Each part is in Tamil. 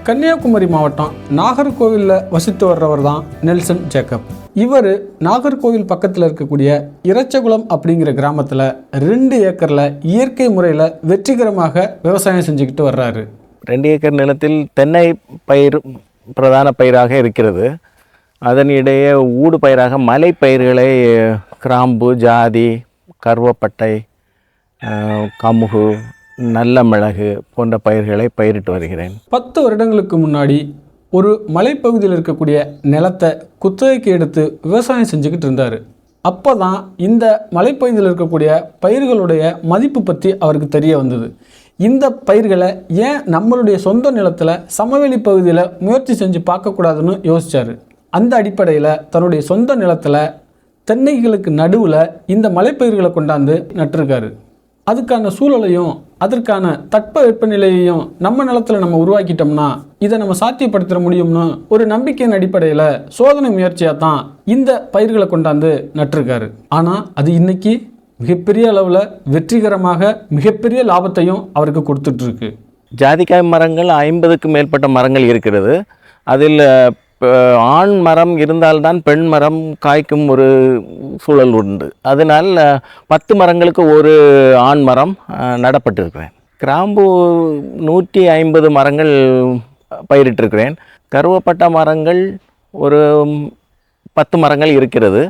கன்னியாகுமரி மாவட்டம் நாகர்கோவிலில் வசித்து வர்றவர் தான் நெல்சன் ஜேக்கப். இவர் நாகர்கோவில் பக்கத்தில் இருக்கக்கூடிய இறச்சகுளம் அப்படிங்கிற கிராமத்தில் 2 ஏக்கரில் இயற்கை முறையில் வெற்றிகரமாக விவசாயம் செஞ்சுக்கிட்டு வர்றாரு. 2 ஏக்கர் நிலத்தில் தென்னை பயிர் பிரதான பயிராக இருக்கிறது. அதனிடையே ஊடு பயிராக மலை பயிர்களை கிராம்பு, ஜாதி, கருவப்பட்டை, கமுகு, நல்ல மிளகு போன்ற பயிர்களை பயிரிட்டு வருகிறேன். 10 வருடங்களுக்கு முன்னாடி ஒரு மலைப்பகுதியில் இருக்கக்கூடிய நிலத்தை குத்தகைக்கு எடுத்து விவசாயம் செஞ்சுக்கிட்டு இருந்தார். அப்போ தான் இந்த மலைப்பகுதியில் இருக்கக்கூடிய பயிர்களுடைய மதிப்பு பற்றி அவருக்கு தெரிய வந்தது. இந்த பயிர்களை ஏன் நம்மளுடைய சொந்த நிலத்தில் சமவெளி பகுதியில் முயற்சி செஞ்சு பார்க்கக்கூடாதுன்னு யோசித்தார். அந்த அடிப்படையில் தன்னுடைய சொந்த நிலத்தில் தென்னைகளுக்கு நடுவில் இந்த மலைப்பயிர்களை கொண்டாந்து நட்டிருக்காரு. அதுக்கான சூழலையும் அதற்கான தட்ப வெப்பநிலையையும் நம்ம நிலத்தில் நம்ம உருவாக்கிட்டோம்னா இதை நம்ம சாத்தியப்படுத்த முடியும்னு ஒரு நம்பிக்கையின் அடிப்படையில் சோதனை முயற்சியாக தான் இந்த பயிர்களை கொண்டாந்து நட்டிருக்காரு. ஆனால் அது இன்னைக்கு மிகப்பெரிய அளவில் வெற்றிகரமாக மிகப்பெரிய லாபத்தையும் அவருக்கு கொடுத்துட்ருக்கு. ஜாதிக்காய் மரங்கள் 50க்கும் மேற்பட்ட மரங்கள் இருக்கிறது. அதில் ஆண் மரம் இருந்தால்தான் பெண் மரம் காய்க்கும் ஒரு சூழல் உண்டு. அதனால் 10 மரங்களுக்கு ஒரு ஆண் மரம் நடப்பட்டிருக்கிறேன். கிராம்பு 150 மரங்கள் பயிரிட்டிருக்கிறேன். கருவப்பட்ட மரங்கள் ஒரு 10 மரங்கள் இருக்கிறது.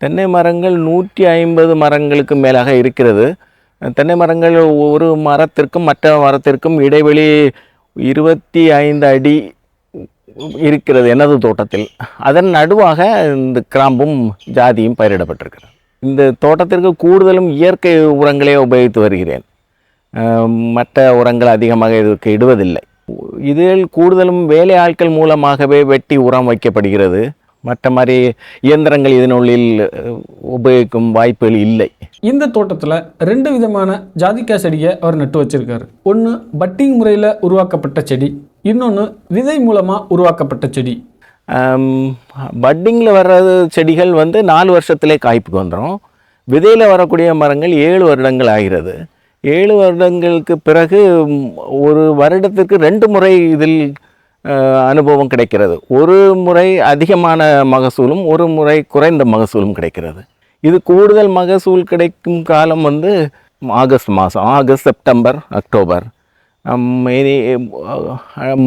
தென்னை மரங்கள் 150 மரங்களுக்கு மேலாக இருக்கிறது. தென்னை மரங்கள் ஒரு மரத்திற்கும் மற்ற மரத்திற்கும் இடைவெளி 25 அடி இருக்கிறது எனது தோட்டத்தில். அதன் நடுவாக இந்த கிராம்பும் ஜாதியும் பயிரிடப்பட்டிருக்கிறது. இந்த தோட்டத்திற்கு கூடுதலும் இயற்கை உரங்களே உபயோகித்து வருகிறேன். மற்ற உரங்கள் அதிகமாக இதுக்கு இடுவதில்லை. இதில் கூடுதலும் வேலை ஆட்கள் மூலமாகவே வெட்டி உரம் வைக்கப்படுகிறது. மற்ற மாதிரி இயந்திரங்கள் இதனுள்ளில் உபயோகிக்கும் வாய்ப்புகள் இல்லை. இந்த தோட்டத்தில் 2 விதமான ஜாதிக்காய் செடியை அவர் நட்டு வச்சிருக்காரு. ஒன்று பட்டிங் முறையில் உருவாக்கப்பட்ட செடி, இன்னொன்று விதை மூலமாக உருவாக்கப்பட்ட செடி. பட்டிங்கில் வர்ற செடிகள் 4 வருஷத்திலே காய்ப்புக்கு வந்துடும். விதையில் வரக்கூடிய மரங்கள் 7 வருடங்கள் ஆகிறது. 7 வருடங்களுக்கு பிறகு ஒரு வருடத்துக்கு 2 முறை இதில் அனுபவம் கிடைக்கிறது. ஒரு முறை அதிகமான மகசூலும் ஒரு முறை குறைந்த மகசூலும் கிடைக்கிறது. இது கூடுதல் மகசூல் கிடைக்கும் காலம் ஆகஸ்ட் மாதம், August, September, October,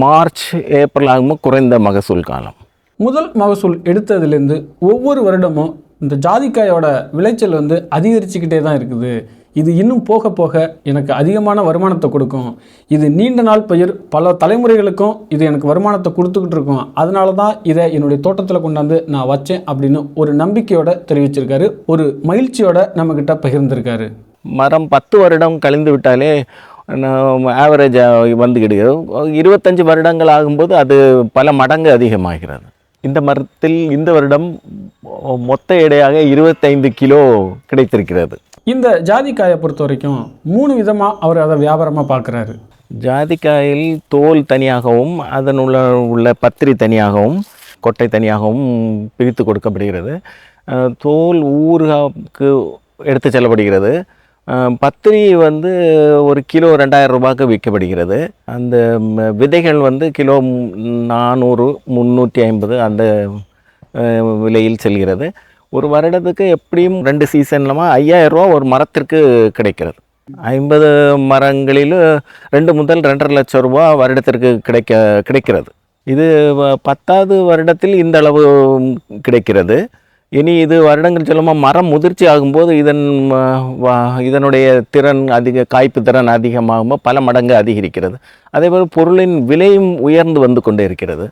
March, April ஆகும்போது குறைந்த மகசூல் காலம். முதல் மகசூல் எடுத்ததுலேருந்து ஒவ்வொரு வருடமும் இந்த ஜாதிக்காயோட விளைச்சல் அதிகரிச்சுக்கிட்டே தான் இருக்குது. இது இன்னும் போக போக எனக்கு அதிகமான வருமானத்தை கொடுக்கும். இது நீண்ட நாள் பயிர், பல தலைமுறைகளுக்கும் இது எனக்கு வருமானத்தை கொடுத்துக்கிட்டு இருக்கும். அதனால தான் இதை என்னுடைய தோட்டத்தில் கொண்டாந்து நான் வச்சேன் அப்படின்னு ஒரு நம்பிக்கையோட தெரிவிச்சிருக்காரு. ஒரு மகிழ்ச்சியோட நம்மக்கிட்ட பகிர்ந்திருக்காரு. மரம் 10 வருடம் கழிந்து விட்டாலே ஆவரேஜாக கிடைக்கிறது. 25 வருடங்கள் ஆகும்போது அது பல மடங்கு அதிகமாகிறது. இந்த மரத்தில் இந்த வருடம் மொத்த எடையாக 25 கிலோ கிடைத்திருக்கிறது. இந்த ஜாதிக்காயை பொறுத்த வரைக்கும் 3 விதமாக அவர் அதை வியாபாரமாக பார்க்குறாரு. ஜாதிக்காயில் தோல் தனியாகவும் உள்ள பத்திரி தனியாகவும் கொட்டை தனியாகவும் பிரித்து கொடுக்கப்படுகிறது. தோல் ஊறுகாய்க்கு எடுத்து செல்லப்படுகிறது. பத்திரி ஒரு கிலோ 2000 ரூபாய்க்கு விற்கப்படுகிறது. அந்த விதைகள் கிலோ 400, 350 அந்த விலையில் செல்கிறது. ஒரு வருடத்துக்கு எப்படியும் 2 சீசன்லமா 5000 ரூபா ஒரு மரத்திற்கு கிடைக்கிறது. 50 மரங்களில் 2 முதல் 2.5 லட்சம் ரூபா வருடத்திற்கு கிடைக்கிறது. இது 10வது வருடத்தில் இந்த அளவு கிடைக்கிறது. இனி இது வருடங்கள் செல்லுமா மரம் முதிர்ச்சி ஆகும்போது இதனுடைய திறன் காய்ப்பு திறன் அதிகமாகும்போது பல மடங்கு அதிகரிக்கிறது. அதேபோல் பொருளின் விலையும் உயர்ந்து கொண்டே இருக்கிறது.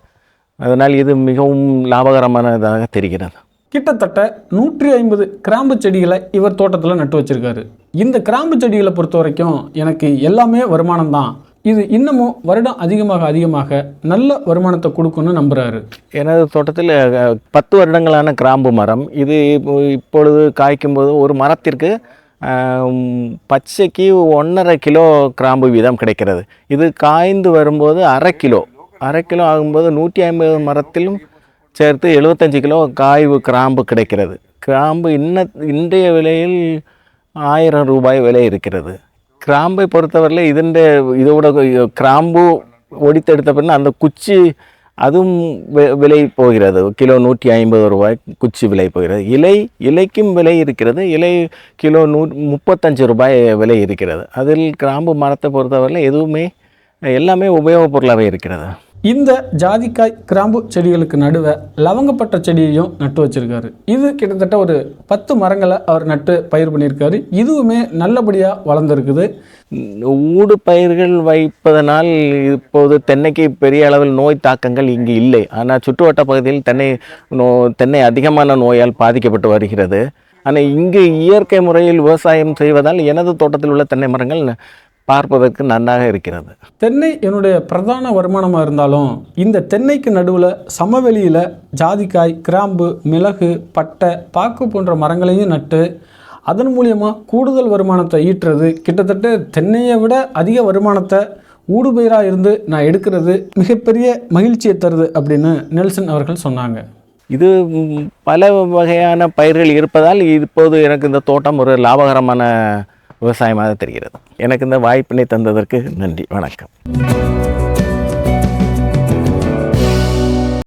அதனால் இது மிகவும் லாபகரமானதாக தெரிகிறது. கிட்டத்தட்ட 150 கிராம்பு செடிகளை இவர் தோட்டத்தில் நட்டு வச்சிருக்காரு. இந்த கிராம்பு செடிகளை பொறுத்த வரைக்கும் எனக்கு எல்லாமே வருமானம் தான். இது இன்னமும் வருடம் அதிகமாக நல்ல வருமானத்தை கொடுக்குன்னு நம்புகிறாரு. எனது தோட்டத்தில் 10 வருடங்களான கிராம்பு மரம். இது இப்பொழுது காய்க்கும்போது ஒரு மரத்திற்கு பச்சைக்கு 1.5 கிலோ கிராம்பு வீதம் கிடைக்கிறது. இது காய்ந்து வரும்போது அரை கிலோ ஆகும்போது 150 மரத்திலும் சேர்த்து 75 கிலோ காய்வு கிராம்பு கிடைக்கிறது. கிராம்பு இன்றைய விலையில் 1000 ரூபாய் விலை இருக்கிறது. கிராம்பை பொறுத்தவரையில் இதோட கிராம்பு ஒடித்தெடுத்த பிறகு அந்த குச்சி அதுவும் விலை போகிறது. கிலோ 150 ரூபாய் குச்சி விலை போகிறது. இலைக்கும் விலை இருக்கிறது. இலை கிலோ 35 ரூபாய் விலை இருக்கிறது. அதில் கிராம்பு மரத்தை பொறுத்தவரையில் எல்லாமே உபயோகப் பொருளாகவே இருக்கிறது. இந்த ஜாதிக்காய் கிராம்பு செடிகளுக்கு நடுவே லவங்கப்பட்ட செடியையும் நட்டு வச்சிருக்காரு. இது கிட்டத்தட்ட ஒரு 10 மரங்களை அவர் நட்டு பயிர் பண்ணியிருக்காரு. இதுவுமே நல்லபடியாக வளர்ந்துருக்குது. ஊடு பயிர்கள் வைப்பதனால் இப்போது தென்னைக்கு பெரிய அளவில் நோய் தாக்கங்கள் இங்கு இல்லை. ஆனால் சுற்றுவட்ட பகுதியில் தென்னை அதிகமான நோயால் பாதிக்கப்பட்டு வருகிறது. ஆனால் இங்கு இயற்கை முறையில் விவசாயம் செய்வதால் எனது தோட்டத்தில் உள்ள தென்னை மரங்கள் பார்ப்பதற்கு நன்றாக இருக்கிறது. தென்னை என்னுடைய பிரதான வருமானமாக இருந்தாலும் இந்த தென்னைக்கு நடுவில் சமவெளியில் ஜாதிக்காய், கிராம்பு, மிளகு, பட்டை, பாக்கு போன்ற மரங்களையும் நட்டு அதன் மூலியமாக கூடுதல் வருமானத்தை ஈட்டுறது, கிட்டத்தட்ட தென்னையை விட அதிக வருமானத்தை ஊடுபயிராக இருந்து நான் எடுக்கிறது மிகப்பெரிய மகிழ்ச்சியை தருது அப்படின்னு நெல்சன் அவர்கள் சொன்னாங்க. இது பல வகையான பயிர்கள் இருப்பதால் இப்போது எனக்கு இந்த தோட்டம் ஒரு லாபகரமான விவசாயமாக தெரிகிறது. எனக்கு இந்த வாய்ப்பினை தந்ததற்கு நன்றி. வணக்கம்.